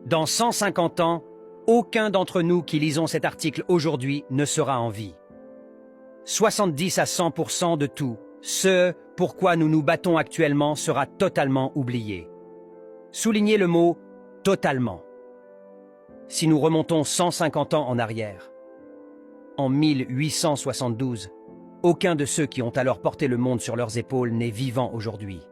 Dans 150 ans, aucun d'entre nous qui lisons cet article aujourd'hui ne sera en vie. 70 à 100% de tout, ce pourquoi nous nous battons actuellement sera totalement oublié. Soulignez le mot « totalement ». Si nous remontons 150 ans en arrière, en 1872, aucun de ceux qui ont alors porté le monde sur leurs épaules n'est vivant aujourd'hui.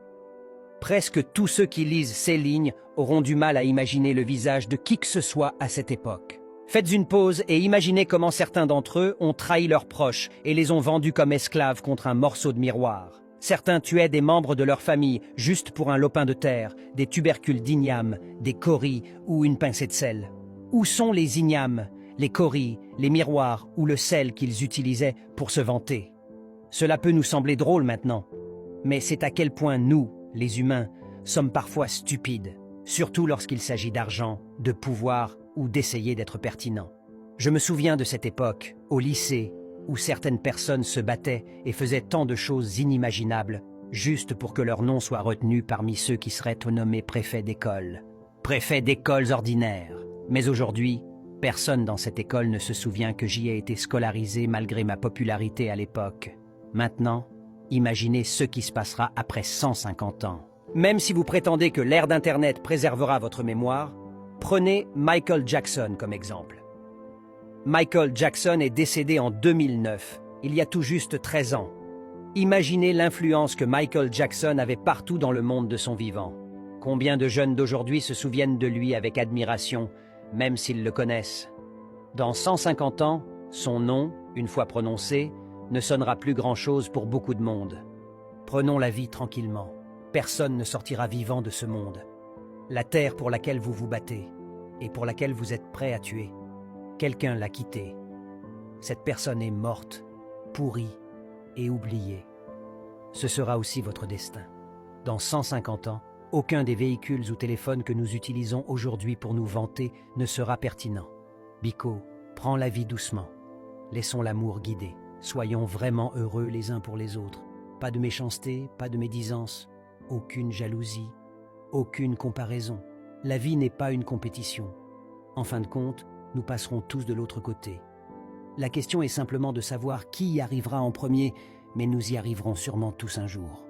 Presque tous ceux qui lisent ces lignes auront du mal à imaginer le visage de qui que ce soit à cette époque. Faites une pause et imaginez comment certains d'entre eux ont trahi leurs proches et les ont vendus comme esclaves contre un morceau de miroir. Certains tuaient des membres de leur famille juste pour un lopin de terre, des tubercules d'igname, des coris ou une pincée de sel. Où sont les ignames, les coris, les miroirs ou le sel qu'ils utilisaient pour se vanter? Cela peut nous sembler drôle maintenant, mais c'est à quel point nous, les humains, sommes parfois stupides, surtout lorsqu'il s'agit d'argent, de pouvoir ou d'essayer d'être pertinent. Je me souviens de cette époque, au lycée, où certaines personnes se battaient et faisaient tant de choses inimaginables, juste pour que leur nom soit retenu parmi ceux qui seraient nommés préfets d'école. Préfets d'écoles ordinaires. Mais aujourd'hui, personne dans cette école ne se souvient que j'y ai été scolarisé malgré ma popularité à l'époque. Maintenant, imaginez ce qui se passera après 150 ans. Même si vous prétendez que l'ère d'Internet préservera votre mémoire, prenez Michael Jackson comme exemple. Michael Jackson est décédé en 2009, il y a tout juste 13 ans. Imaginez l'influence que Michael Jackson avait partout dans le monde de son vivant. Combien de jeunes d'aujourd'hui se souviennent de lui avec admiration, même s'ils le connaissent? Dans 150 ans, son nom, une fois prononcé, ne sonnera plus grand-chose pour beaucoup de monde. Prenons la vie tranquillement. Personne ne sortira vivant de ce monde. La terre pour laquelle vous vous battez et pour laquelle vous êtes prêt à tuer, quelqu'un l'a quittée. Cette personne est morte, pourrie et oubliée. Ce sera aussi votre destin. Dans 150 ans, aucun des véhicules ou téléphones que nous utilisons aujourd'hui pour nous vanter ne sera pertinent. Biko, prends la vie doucement. Laissons l'amour guider. Soyons vraiment heureux les uns pour les autres. Pas de méchanceté, pas de médisance, aucune jalousie, aucune comparaison. La vie n'est pas une compétition. En fin de compte, nous passerons tous de l'autre côté. La question est simplement de savoir qui y arrivera en premier, mais nous y arriverons sûrement tous un jour.